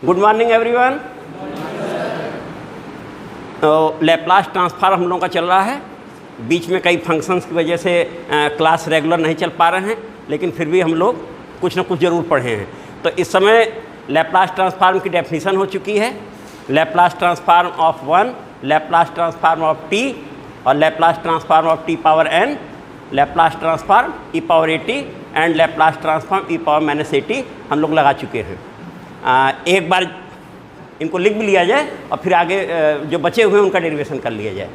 Good morning everyone. तो Laplace transform हम लोगों का चल रहा है। बीच में कई फंक्शंस की वजह से क्लास रेगुलर नहीं चल पा रहे हैं, लेकिन फिर भी हम लोग कुछ ना कुछ ज़रूर पढ़े हैं। तो इस समय लैप्लास ट्रांसफॉर्म की डेफिनेशन हो चुकी है। Laplace transform of 1, Laplace transform of t और Laplace transform of t power n, Laplace transform e power at and Laplace transform e power -at हम लोग लगा चुके हैं। एक बार इनको लिख भी लिया जाए और फिर आगे जो बचे हुए हैं उनका डेरिवेशन कर लिया जाए।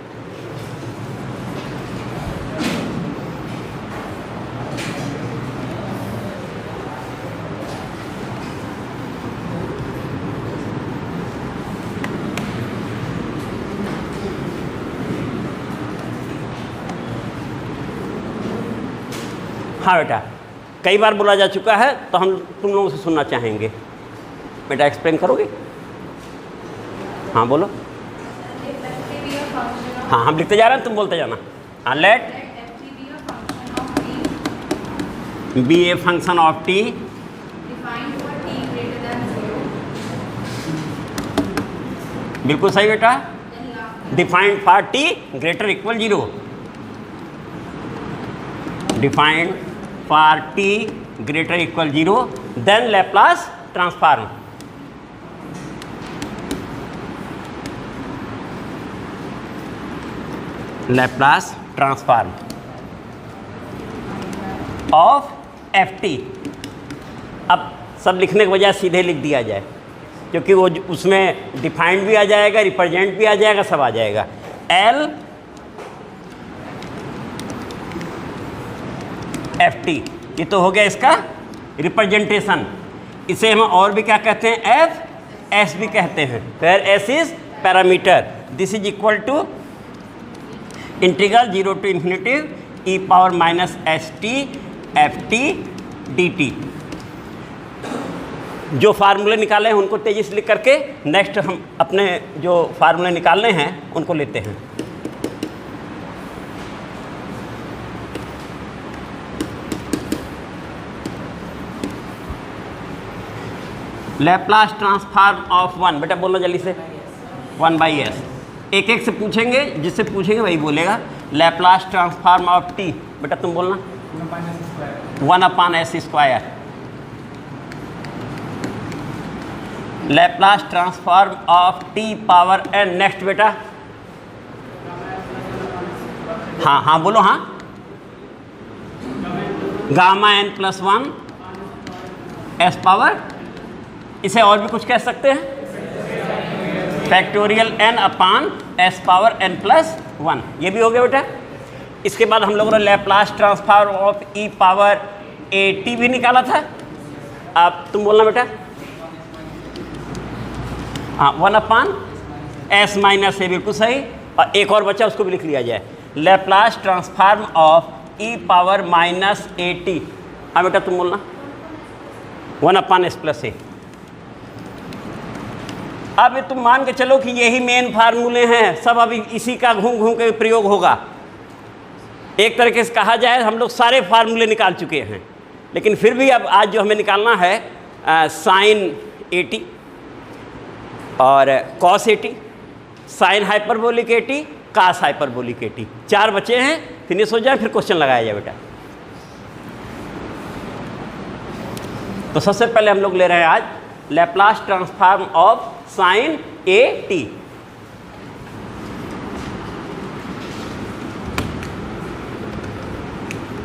हाँ बेटा, कई बार बोला जा चुका है तो हम तुम लोगों से सुनना चाहेंगे। बेटा एक्सप्लेन करोगे? हाँ बोलो। हाँ हम लिखते जा रहे हैं, तुम बोलते जाना। हाँ, let be a function of t बिल्कुल सही बेटा। Defined for t greater equal 0, defined for t greater equal 0, then Laplace transform. Laplace transform of f t. अब सब लिखने के बजाय सीधे लिख दिया जाए, क्योंकि वो उसमें डिफाइंड भी आ जाएगा, रिप्रेजेंट भी आ जाएगा, सब आ जाएगा। एल एफ टी, ये तो हो गया इसका रिप्रेजेंटेशन। इसे हम और भी क्या कहते हैं? एफ एस भी कहते हैं। Where s is parameter. This is equal to integral 0 to ∞ e power -st ft dt। जो फार्मूले निकाले हैं उनको तेजी से लिख करके नेक्स्ट हम अपने जो फार्मूले निकालने हैं उनको लेते हैं। लैप्लास ट्रांसफॉर्म ऑफ 1, बेटा बोलना जल्दी से। 1/s। एक एक से पूछेंगे, जिससे पूछेंगे वही बोलेगा। लैप्लास ट्रांसफॉर्म ऑफ टी, बेटा तुम बोलना। 1/s²। Laplace transform of T power n। Next बेटा। हाँ हाँ बोलो। हाँ, गामा n+1 s पावर। इसे और भी कुछ कह सकते हैं, फैक्टोरियल n/s पावर n+1। ये भी हो गया बेटा। इसके बाद हम लोगों ने Laplace transform of e power at भी निकाला था। अब तुम बोलना बेटा। हाँ, 1/s - a, बिल्कुल सही। और एक और बचा, उसको भी लिख लिया जाए। Laplace transform of e power -at। हाँ बेटा तुम बोलना। 1/s+a। अब ये तुम मान के चलो कि यही मेन फार्मूले हैं, सब अभी इसी का घूम घूम के प्रयोग होगा। एक तरीके से कहा जाए हम लोग सारे फार्मूले निकाल चुके हैं, लेकिन फिर भी अब आज जो हमें निकालना है साइन at और cos at, sine hyperbolic at, cos hyperbolic at। 4 बचे हैं, फिनिश हो जाए फिर क्वेश्चन लगाया जाए बेटा। तो सबसे पहले हम लोग ले रहे हैं आज Laplace transform of sign at।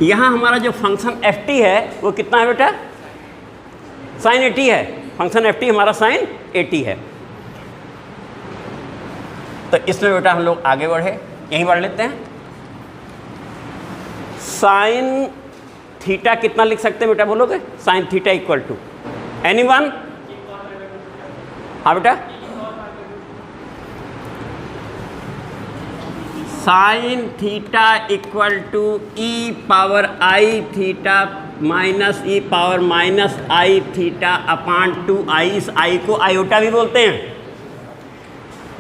यहां हमारा जो फंक्शन ft है वो कितना है बेटा? साइन at है। फंक्शन ft हमारा साइन at है। तो इसमें बेटा हम लोग आगे बढ़े, यहीं बढ़ लेते हैं। साइन थीटा कितना लिख सकते हैं बेटा, बोलोगे? Sine theta equal to anyone? हाँ बेटा। Sine theta equal to e power i theta minus e power -i theta upon 2i। इस i को आयोटा भी बोलते हैं।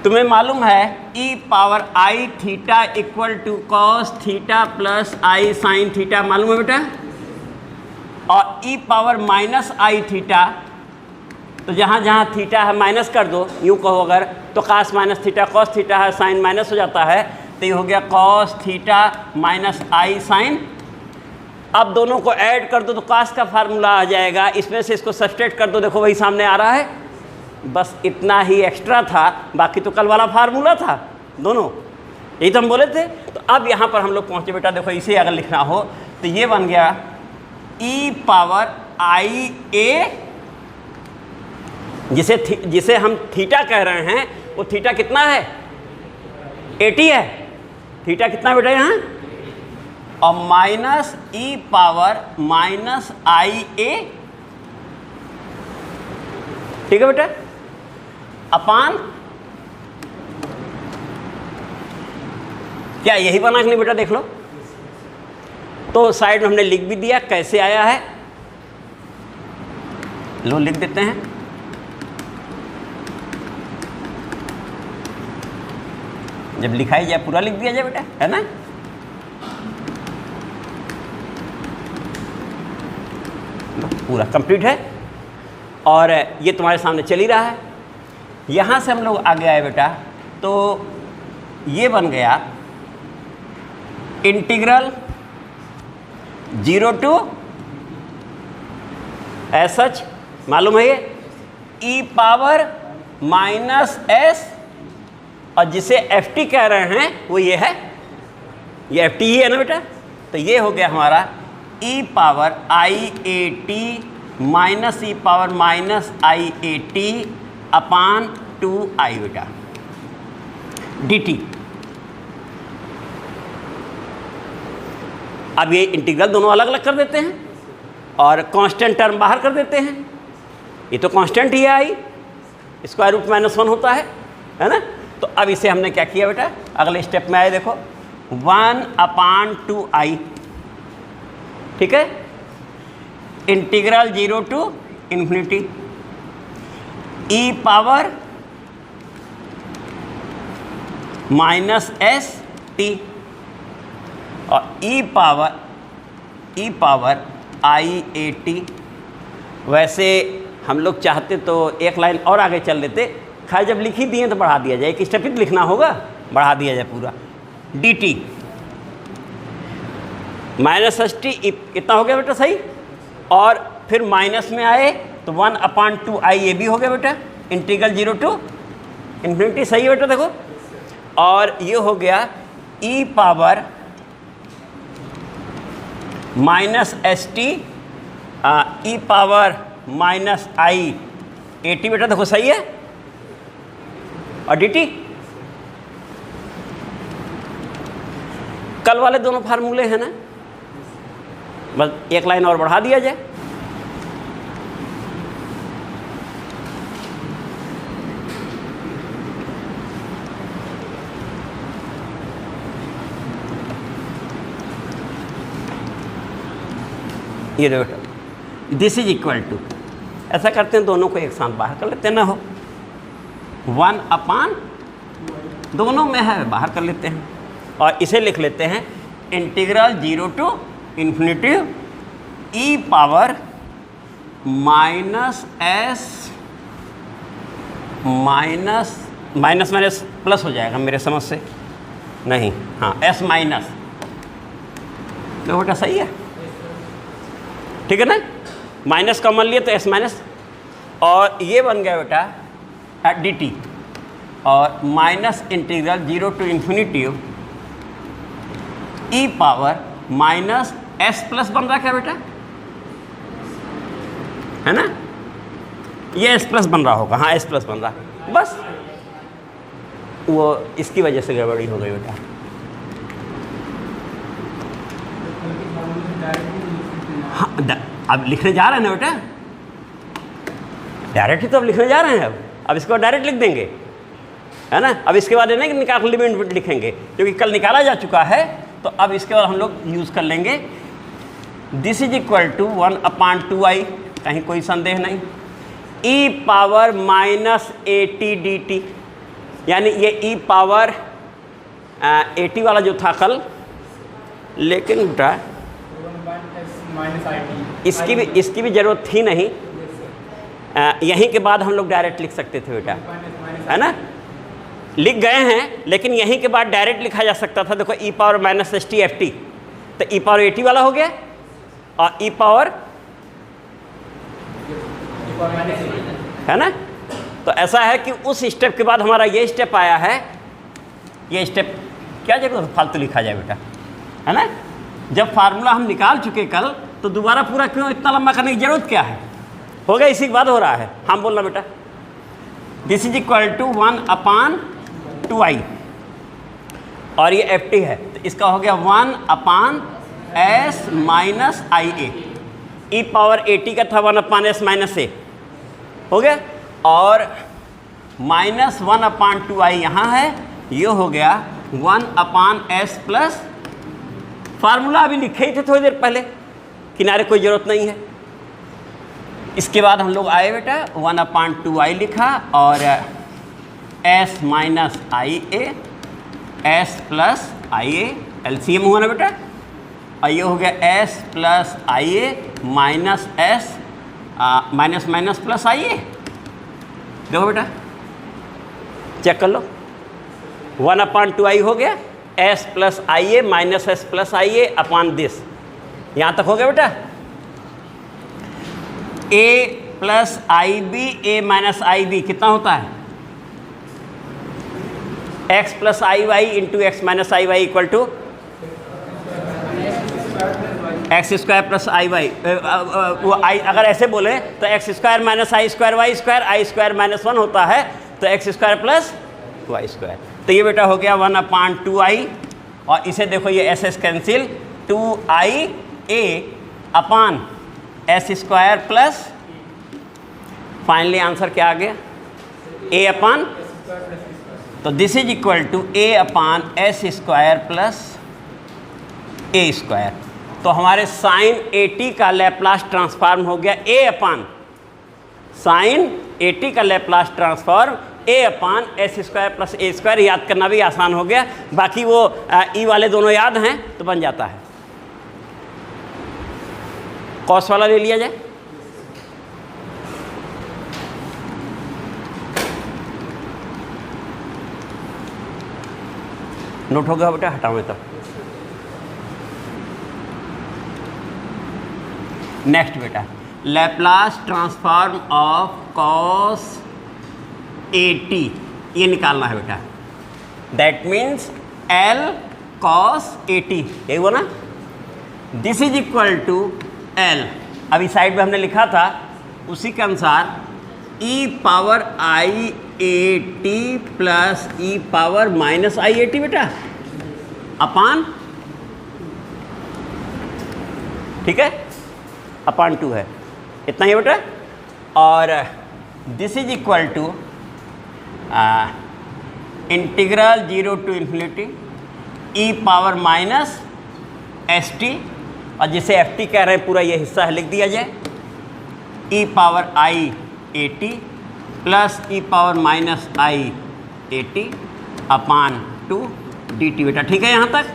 तुम्हें मालूम है e power i theta equal to cos theta plus i sine theta, मालूम है बेटा? और e पावर -i थीटा तो जहाँ जहाँ थीटा है माइनस कर दो, यूँ कहो अगर तो कास माइनस थीटा कॉस थीटा है, साइन माइनस हो जाता है, तो ये हो गया कॉस थीटा माइनस आई साइन। अब दोनों को ऐड कर दो तो कास का फार्मूला आ जाएगा, इसमें से इसको सब्सट्रैक्ट कर दो, देखो वही सामने आ रहा है। बस इतना ही एक्स्ट्रा था, बाकी तो कल वाला फार्मूला था दोनों, यही तो हम बोले थे। तो अब यहाँ पर हम लोग पहुँचे बेटा, देखो इसे अगर लिखना हो तो ये बन गया e पावर आई ए, जिसे हम थीटा कह रहे हैं, वो थीटा कितना है 80 है, थीटा कितना बेटा यहाँ, और minus e power minus i ए, ठीक है बेटा, अपान क्या यही बना कि नहीं बेटा, देख लो। तो साइड में हमने लिख भी दिया कैसे आया है, लो लिख देते हैं। जब लिखाई जाए पूरा लिख दिया जाए बेटा, है ना। पूरा कंप्लीट है और ये तुम्हारे सामने चल ही रहा है। यहाँ से हम लोग आगे आए बेटा, तो ये बन गया इंटीग्रल 0 टू एस सच, मालूम है ये ई पावर माइनस एस, और जिसे एफ टी कह रहे हैं वो ये है, ये एफ टी ही है ना बेटा। तो ये हो गया हमारा e power i a t minus e power minus i a t upon 2i बेटा डी टी। अब ये इंटीग्रल दोनों अलग अलग कर देते हैं और कांस्टेंट टर्म बाहर कर देते हैं। ये तो कांस्टेंट ही है आई, स्क्वायर रूट -1 होता है ना। तो अब इसे हमने क्या किया बेटा, अगले स्टेप में आए, देखो 1/2i, ठीक है, integral 0 to infinity e power minus s t और e power i a T. वैसे हम लोग चाहते तो एक लाइन और आगे चल लेते, खैर जब लिख ही दिए तो बढ़ा दिया जाए, एक स्टेप ही लिखना होगा, बढ़ा दिया जाए पूरा D T minus s T, इतना हो गया बेटा सही। और फिर माइनस में आए तो 1/2i ये भी हो गया बेटा, इंटीग्रल 0 टू इन्फिनिटी, सही है बेटा देखो। और ये हो गया e power minus s t e power minus i a t बेटा देखो सही है, और डी टी कल वाले दोनों फार्मूले हैं ना, बस एक लाइन और बढ़ा दिया जाए। ये देखो दिस इज इक्वल टू, ऐसा करते हैं दोनों को एक साथ बाहर कर लेते हैं ना, हो 1/, दोनों में है बाहर कर लेते हैं और इसे लिख लेते हैं integral 0 to infinity e power minus s minus minus plus हो जाएगा मेरे समझ से, नहीं हाँ एस माइनस, तो बेटा सही है, ठीक है ना, माइनस कॉमन लिए तो एस माइनस, और ये बन गया बेटा डी टी और minus integral 0 to infinity e power minus s plus बन रहा क्या बेटा, है ना, ये एस प्लस बन रहा होगा, हाँ एस प्लस बन रहा, बस वो इसकी वजह से गड़बड़ी हो गई बेटा। हाँ अब लिखने जा रहे हैं ना बेटा, डायरेक्ट ही तो अब लिखने जा रहे हैं, अब इसको डायरेक्ट लिख देंगे, है ना। अब इसके बाद नहीं कि निकाल लिमिट लिखेंगे, क्योंकि कल निकाला जा चुका है, तो अब इसके बाद हम लोग यूज़ कर लेंगे this is equal to 1/2i, कहीं कोई संदेह नहीं, e power minus a t d t, यानी ये ई पावर 80 वाला जो था कल, लेकिन बेटा इसकी भी ज़रूरत थी नहीं, यहीं के बाद हम लोग डायरेक्ट लिख सकते थे बेटा, है ना, लिख गए हैं, लेकिन यहीं के बाद डायरेक्ट लिखा जा सकता था। देखो e power minus s t f t, तो ई पावर ए टी वाला हो गया, और ई पावर, है ना। तो ऐसा है कि उस स्टेप के बाद हमारा ये स्टेप आया है, ये स्टेप क्या जरूरत फालतू लिखा जाए बेटा, है ना। जब फार्मूला हम निकाल चुके कल, तो दोबारा पूरा क्यों इतना लंबा करने की जरूरत क्या है, हो गया, इसी के बाद हो रहा है। हम बोलना बेटा this is equal to 1/2i, और ये एफ टी है, तो इसका हो गया 1/s minus i A. E power a t का था 1/s माइनस ए, हो गया, और माइनस 1/2i यहाँ है, ये हो गया 1/s प्लस, फार्मूला अभी लिखे ही थे थोड़ी देर पहले, किनारे कोई ज़रूरत नहीं है। इसके बाद हम लोग आए बेटा 1/2i लिखा, और s minus i a, s plus i a, LCM हुआ ना बेटा, और ये हो गया s plus i a minus s minus minus plus i a. देखो बेटा चेक कर लो, 1/2i हो गया, s plus i a minus s plus i a upon this, यहाँ तक हो गया बेटा। a plus i b, a minus i b कितना होता है, x plus i y into x minus i y equal to x square plus i y, वो i अगर ऐसे बोले तो x square minus i square y square, i square minus 1 होता है, तो x square plus y square. तो ये बेटा हो गया 1/2i, और इसे देखो ये s s cancel, 2i a upon s square plus, finally answer क्या आ गया, a अपान, तो this is equal to a upon s square plus a square. तो हमारे साइन ए टी का लैप्लास ट्रांसफॉर्म हो गया a upon sine a t का Laplace transform a upon s square plus a square. याद करना भी आसान हो गया, बाकी वो ई वाले दोनों याद हैं तो बन जाता है। कॉस वाला ले लिया जाए, नोट होगा बेटा, हटाओ तो। नेक्स्ट बेटा Laplace transform of cos a t, ये निकालना है बेटा। That means L cos a t, यही हुआ ना। This is equal to L, अभी साइड में हमने लिखा था उसी के अनुसार e power i a t plus e power minus i a t बेटा अपान, ठीक है, अपान 2 है, इतना ही बेटा। और this is equal to integral 0 to infinity e power minus s t, और जिसे एफ टी कह रहे हैं पूरा ये हिस्सा है लिख दिया जाए, e power i a t plus e power minus i a t upon 2 d t बेटा। ठीक है, यहाँ तक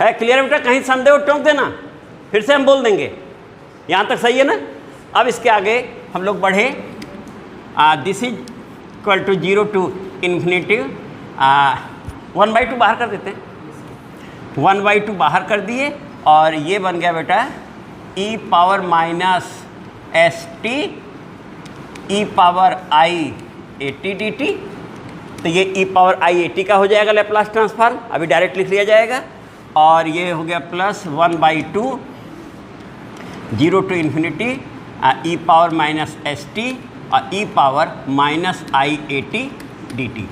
है क्लियर बेटा? कहीं संदेह हो टोक देना, फिर से हम बोल देंगे। यहाँ तक सही है ना? अब इसके आगे हम लोग बढ़े, this is equal to 0 to infinity 1/2 बाहर कर देते हैं, 1/2 बाहर कर दिए, और ये बन गया बेटा e power minus s t e power i a t d t. तो ये ई पावर आई ए टी का हो जाएगा लैप्लास ट्रांसफॉर्म, अभी डायरेक्ट लिख लिया जाएगा। और ये हो गया plus 1/2 0 to infinity e power minus s t और e power minus i a t d t.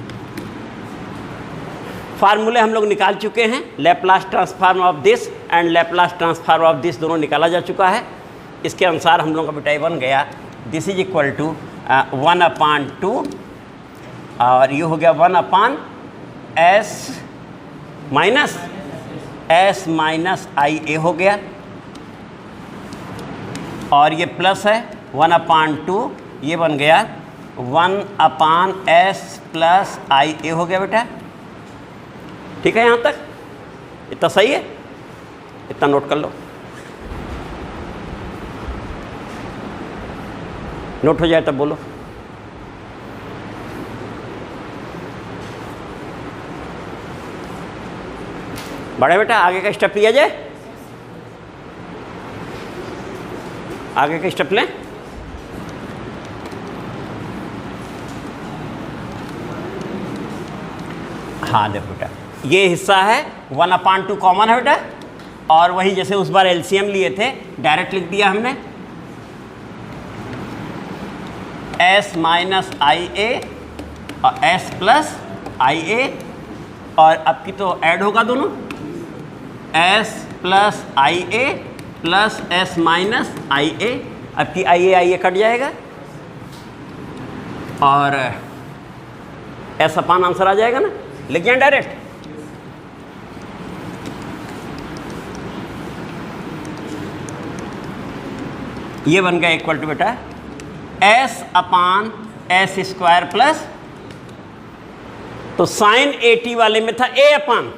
फार्मूले हम लोग निकाल चुके हैं, Laplace transform of this and Laplace transform of this दोनों निकाला जा चुका है। इसके अनुसार हम लोग का बेटा बन गया दिस इज इक्वल टू 1/2 और ये हो गया 1/s माइनस आई ए हो गया, और ये प्लस है 1/2, ये बन गया 1/s प्लस आई ए हो गया बेटा। ठीक है, यहाँ तक इतना सही है? इतना नोट कर लो। नोट हो जाए तब बोलो। बड़े बेटा आगे का स्टेप लिया जाए, आगे का स्टेप लें। हाँ देखो बेटा, ये हिस्सा है 1/2 कॉमन है बेटा, और वही जैसे उस बार एलसीएम लिए थे डायरेक्ट लिख दिया हमने, s माइनस आई ए और s प्लस आई ए, और अब की तो ऐड होगा दोनों, s plus i A plus s minus i ए, अब की आई ए कट जाएगा और s अपान आंसर आ जाएगा ना, लिख जाए डायरेक्ट। ये बन गया इक्वल टू बेटा s upon s square plus, तो साइन 80 वाले में था a अपान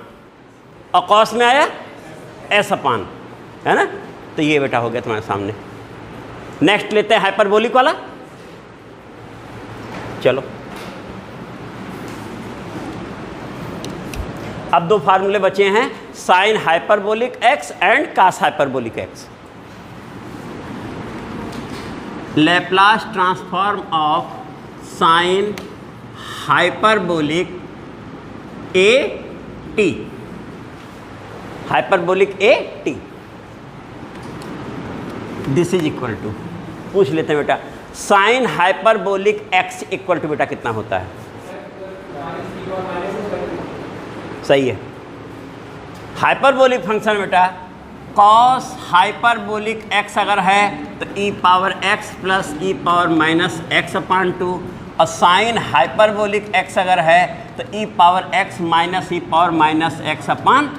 और कॉस में आया s अपान, है ना। तो ये बेटा हो गया तुम्हारे सामने। नेक्स्ट लेते हैं हाइपरबोलिक वाला। चलो अब दो फार्मूले बचे हैं, sine hyperbolic x and cos hyperbolic x। Laplace transform of sine hyperbolic a t, hyperbolic a t, this is equal to, पूछ लेते हैं बेटा sine hyperbolic x equal to बेटा कितना होता है? सही है। हाइपरबोलिक फंक्शन बेटा कॉस हाइपरबोलिक x अगर है तो e power x plus e power minus x upon 2, और साइन हाइपरबोलिक x अगर है तो e power x minus e power minus x अपान,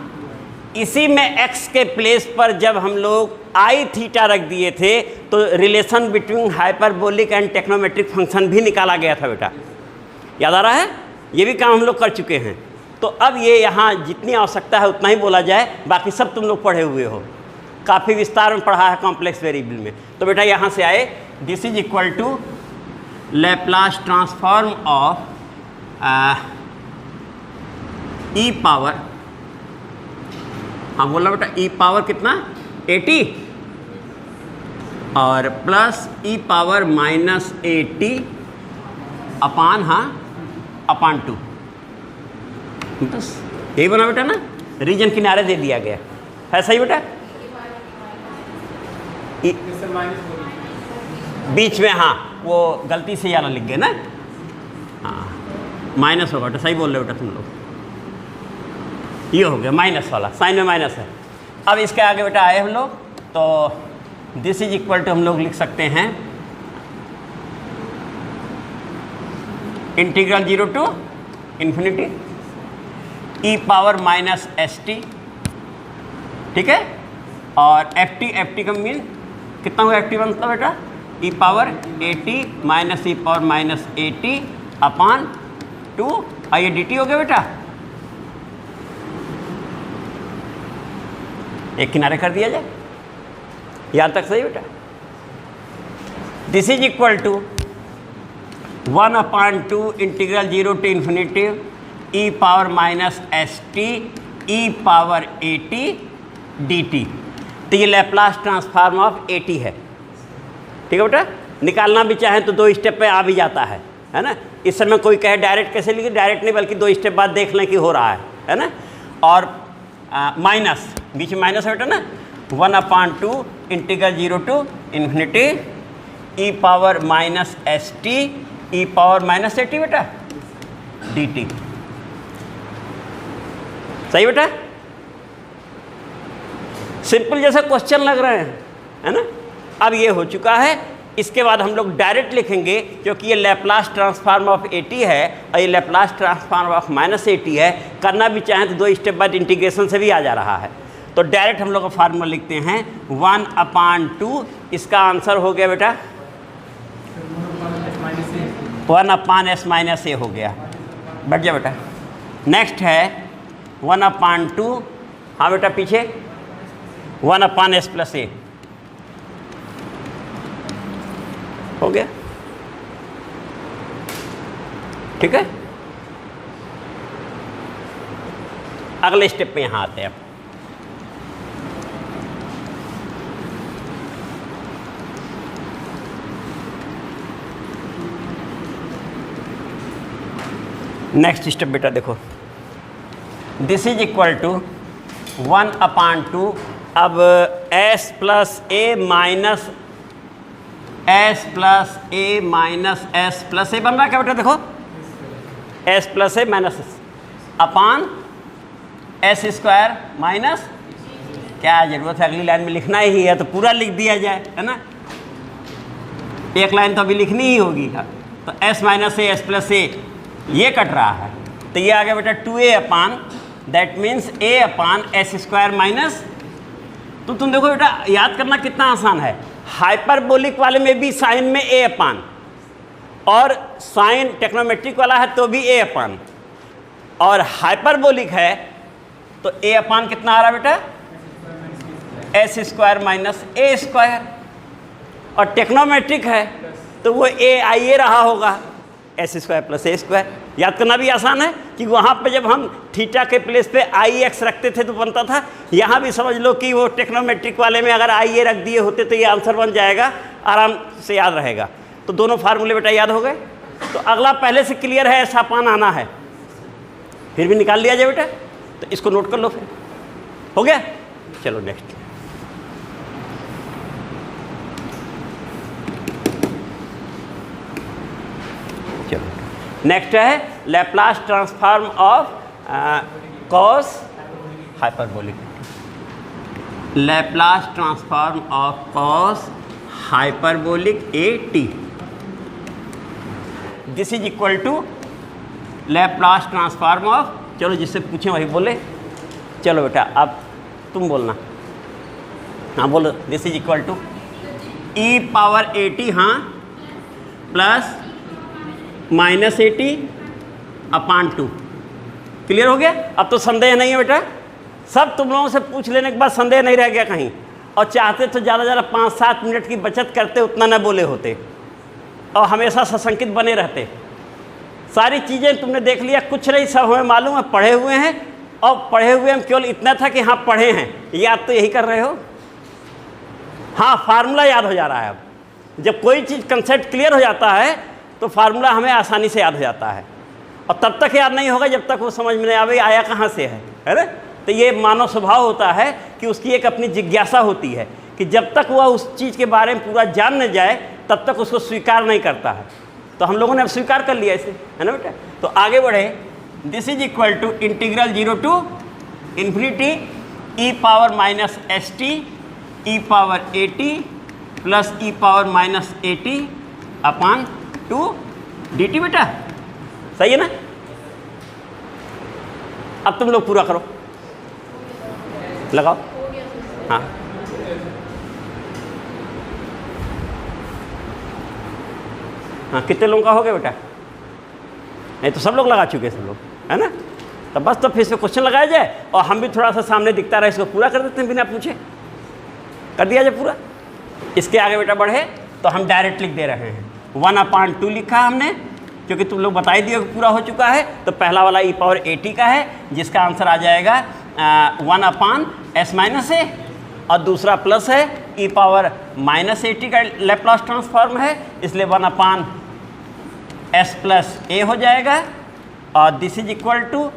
इसी में x के प्लेस पर जब हम लोग आई थीटा रख दिए थे तो relation between hyperbolic and trigonometric function भी निकाला गया था बेटा, याद आ रहा है? ये भी काम हम लोग कर चुके हैं। तो अब ये यहाँ जितनी आवश्यकता है उतना ही बोला जाए, बाकी सब तुम लोग पढ़े हुए हो, काफ़ी विस्तार में पढ़ा है कॉम्प्लेक्स वेरिएबल में। तो बेटा यहाँ से आए this is equal to Laplace transform of e power, हाँ बोला बेटा ई पावर कितना 80 और plus e power minus 80 upon, हाँ अपान 2, बस यही बना बेटा ना, रीजन किनारे दे दिया गया है, सही बेटा। बीच में हाँ वो गलती से यार लिख गए ना, हाँ माइनस होगा बेटा, सही बोल रहे हो बेटा तुम लोग, ये हो गया माइनस वाला, साइन में माइनस है। अब इसके आगे बेटा आए हम लोग, तो दिस इज इक्वल टू हम लोग लिख सकते हैं integral 0 to infinity e power minus s t, ठीक है, और एफ टी का मीन कितना हुआ, एफ टी बनता बेटा e power 80 minus e power minus 80 upon 2, और ये डी टी हो गया बेटा, एक किनारे कर दिया जाए, यहाँ तक सही बेटा। This is equal to 1/2 integral 0 to infinity e power minus s t e power 80 d t. तो ये लैप्लास ट्रांसफॉर्म ऑफ 80 है, ठीक है बेटा। निकालना भी चाहें तो 2 स्टेप पे आ भी जाता है ना। इस समय कोई कहे डायरेक्ट कैसे लिखे, डायरेक्ट नहीं बल्कि 2 स्टेप बाद देख लें कि हो रहा है ना। और माइनस बीच में माइनस है बेटा ना, 1/2 integral 0 to infinity e power minus s t e power minus 80 बेटा डी टी, सही बेटा। सिंपल जैसा क्वेश्चन लग रहे हैं, है ना। अब ये हो चुका है, इसके बाद हम लोग डायरेक्ट लिखेंगे क्योंकि ये लैप्लास ट्रांसफॉर्म ऑफ 80 है और ये लैप्लास ट्रांसफॉर्म ऑफ माइनस 80 है। करना भी चाहें तो 2 स्टेप बाद इंटीग्रेशन से भी आ जा रहा है। तो डायरेक्ट हम लोग का फार्मूला लिखते हैं 1/2, इसका आंसर हो गया बेटा 1/s माइनस ए हो गया, बैठ जा बेटा। नेक्स्ट है 1/2, हाँ बेटा पीछे 1/s प्लस ए हो गया। ठीक है, अगले स्टेप पे यहाँ आते हैं अब। नेक्स्ट स्टेप बेटा देखो, दिस इज इक्वल टू 1/2। अब s प्लस ए माइनस s प्लस ए माइनस s प्लस ए बन रहा है क्या बेटा? देखो s प्लस ए माइनस अपान s स्क्वायर माइनस, क्या जरूरत है अगली लाइन में लिखना ही है तो पूरा लिख दिया जाए, है ना। एक लाइन तो अभी लिखनी ही होगी। तो s माइनस ए s प्लस ए ये कट रहा है, तो ये आ गया बेटा 2a upon, that means a upon s square minus. तो तुम देखो बेटा याद करना कितना आसान है, हाइपरबोलिक वाले में भी साइन में a अपान, और साइन टेक्नोमेट्रिक वाला है तो भी a अपान, और हाइपरबोलिक है तो a अपान कितना आ रहा है बेटा? s square minus a square, और टेक्नोमेट्रिक है तो वो a आई रहा होगा, S square plus a square. याद करना भी आसान है कि वहाँ पे जब हम थीटा के प्लेस पे आई एक्स रखते थे तो बनता था, यहाँ भी समझ लो कि वो टेक्नोमेट्रिक वाले में अगर आई ए रख दिए होते तो ये आंसर बन जाएगा, आराम से याद रहेगा। तो दोनों फार्मूले बेटा याद हो गए। तो अगला पहले से क्लियर है, ऐसा पान आना है, फिर भी निकाल लिया जाए बेटा, तो इसको नोट कर लो फिर। हो गया, चलो नेक्स्ट। नेक्स्ट है Laplace transform of cos hyperbolic, Laplace transform of cos hyperbolic a t. This is equal to Laplace transform of, चलो जिससे पूछें वही बोले। चलो बेटा अब तुम बोलना, हाँ बोलो। This is equal to e power a t, हाँ, प्लस माइनस 80 अपान 2। क्लियर हो गया? अब तो संदेह नहीं है बेटा, सब तुम लोगों से पूछ लेने के बाद संदेह नहीं रह गया कहीं। और चाहते तो ज़्यादा ज़्यादा 5-7 मिनट की बचत करते, उतना न बोले होते और हमेशा सशंकित बने रहते। सारी चीज़ें तुमने देख लिया, कुछ नहीं, सब हमें मालूम है, पढ़े हुए हैं। और पढ़े हुए हम केवल इतना था कि हाँ पढ़े हैं, याद तो यही कर रहे हो। हाँ, फार्मूला याद हो जा रहा है। अब जब कोई चीज़ कंसेप्ट क्लियर हो जाता है तो फार्मूला हमें आसानी से याद हो जाता है, और तब तक याद नहीं होगा जब तक वो समझ में नहीं आवे आया कहाँ से है ना। तो ये मानव स्वभाव होता है कि उसकी एक अपनी जिज्ञासा होती है कि जब तक वह उस चीज़ के बारे में पूरा जान न जाए तब तक उसको स्वीकार नहीं करता है। तो हम लोगों ने अब स्वीकार कर लिया इसे, है ना बेटा। तो आगे बढ़े। This is equal to integral 0 to infinity e power minus s t e power a t plus e power minus a t upon 2 dt बेटा, सही है ना। अब तुम लोग पूरा करो, लगाओ। हाँ हाँ, कितने लोगों का हो गया बेटा? नहीं तो सब लोग लगा चुके, सब लोग, है ना। तो बस तो फिर से क्वेश्चन लगाया जाए और हम भी थोड़ा सा सामने दिखता रहे, इसको पूरा कर देते हैं बिना पूछे, कर दिया जाए पूरा। इसके आगे बेटा बढ़े तो हम डायरेक्ट लिख दे रहे हैं। 1/2 लिखा हमने, क्योंकि तुम लोग बता ही दिए पूरा हो चुका है। तो पहला वाला ई पावर 80 का है, जिसका आंसर आ जाएगा 1/s माइनस ए, और दूसरा प्लस है ई पावर माइनस 80 का लैप्लास ट्रांसफॉर्म है, इसलिए 1/s प्लस ए हो जाएगा। और this is equal to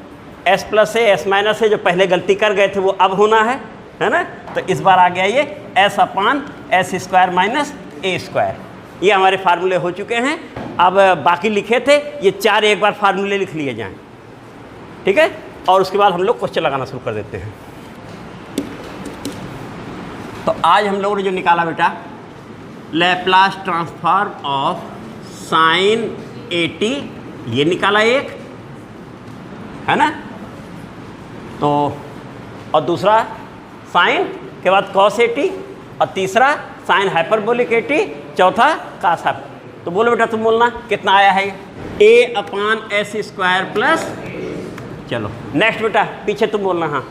s plus a, s minus a जो पहले गलती कर गए थे वो अब होना है ना। तो इस बार आ गया ये s upon s square minus ए स्क्वायर। ये हमारे फार्मूले हो चुके हैं। अब बाकी लिखे थे ये 4 एक बार फार्मूले लिख लिए जाएं, ठीक है। और उसके बाद हम लोग क्वेश्चन लगाना शुरू कर देते हैं। तो आज हम लोगों ने जो निकाला बेटा, लैप्लास ट्रांसफॉर्म ऑफ साइन 80, ये निकाला एक, है ना। तो और दूसरा साइन के बाद कॉस 80, और तीसरा साइन हाइपरबोलिक 80, चौथा कास हाइपर। तो बोलो बेटा, तुम बोलना कितना आया है? a upon s square plus, चलो नेक्स्ट बेटा पीछे तुम बोलना। हाँ,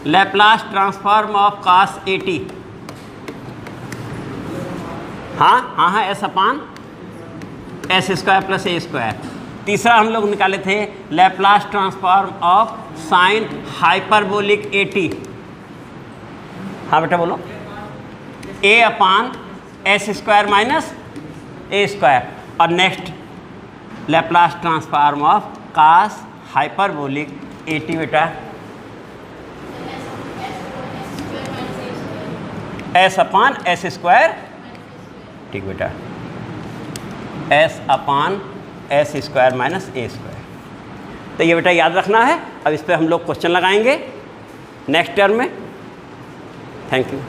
लैप्लास ट्रांसफॉर्म ऑफ कास 80, हाँ हाँ हाँ, s upon s square plus a square. तीसरा हम लोग निकाले थे Laplace transform of sine hyperbolic AT। हाँ बेटा बोलो। A upon S square minus A square. और next Laplace transform of cos hyperbolic AT बेटा S अपान S स्क्वायर। ठीक बेटा, S upon S square minus A square. तो ये बेटा याद रखना है। अब इस पर हम लोग क्वेश्चन लगाएंगे नेक्स्ट टर्म में। Thank you.